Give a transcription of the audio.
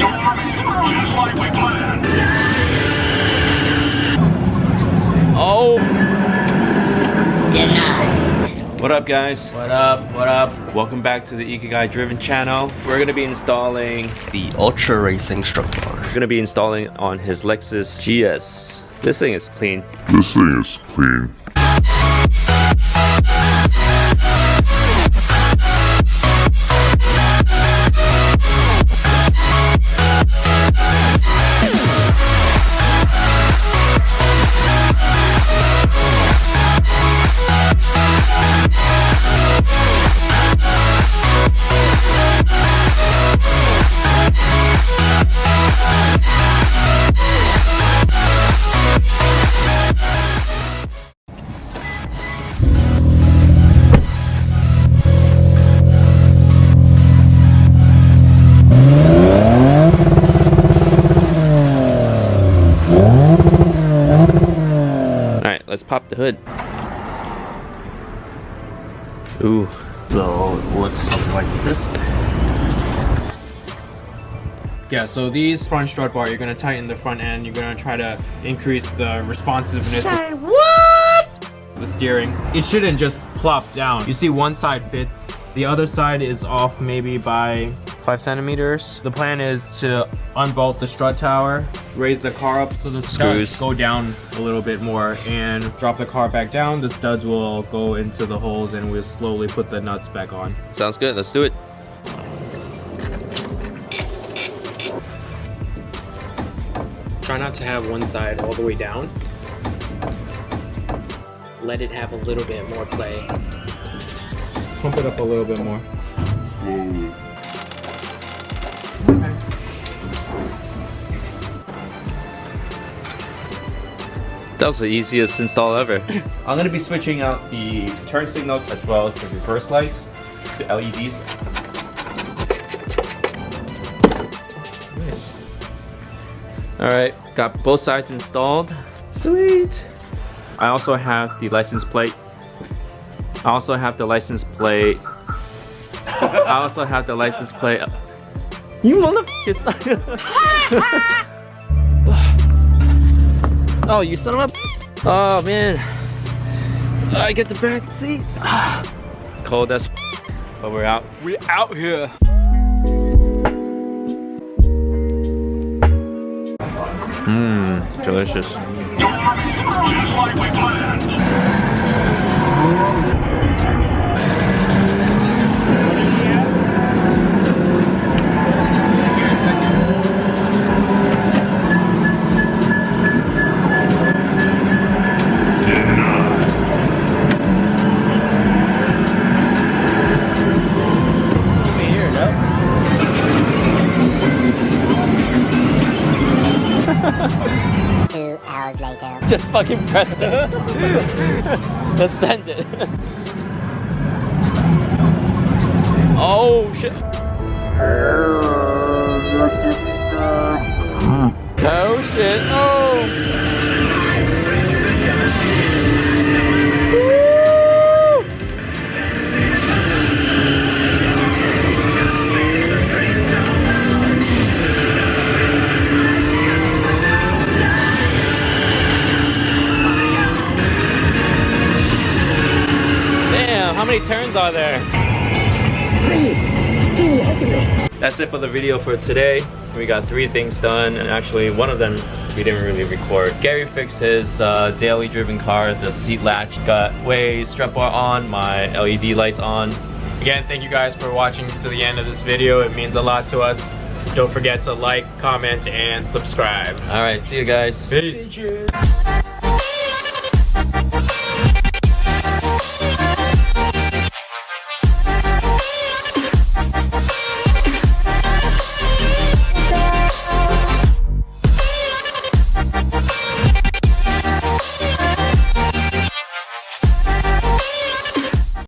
like we planned. Oh! Denied. What up, guys? What up? What up? Welcome back to the Ikigai Driven channel. We're gonna be installing the Ultra Racing Strut bar. We're gonna be installing on his Lexus GS. This thing is clean. This thing is clean. Let's pop the hood. Ooh. So it looks something like this. Yeah, so these front strut bar, you're gonna tighten the front end. You're gonna try to increase the responsiveness. Say what? The steering. It shouldn't just plop down. You see one side fits. The other side is off maybe by 5 centimeters. The plan is to unbolt the strut tower, raise the car up so the studs go down a little bit more, and drop the car back down. The studs will go into the holes and we'll slowly put the nuts back on. Sounds good, let's do it. Try not to have one side all the way down. Let it have a little bit more play. Pump it up a little bit more. That was the easiest install ever. I'm gonna be switching out the turn signal as well as the reverse lights to LEDs. Nice. Alright, got both sides installed. Sweet. I also have the license plate. I also have the license plate. You motherfucker! Oh, you son of a... Oh, man. I get the back seat. Cold as but we're out. We're out here. Mmm, delicious. Just like we planned. Just fucking press it. Let's send it. Oh shit. Oh shit. Oh. How many turns are there? That's it for the video for today. We got 3 things done, and actually one of them we didn't really record. Gary fixed his daily driven car. The seat latch got way strut bar on, my LED lights on. Again, thank you guys for watching to the end of this video. It means a lot to us. Don't forget to like, comment, and subscribe. All right, see you guys. Peace.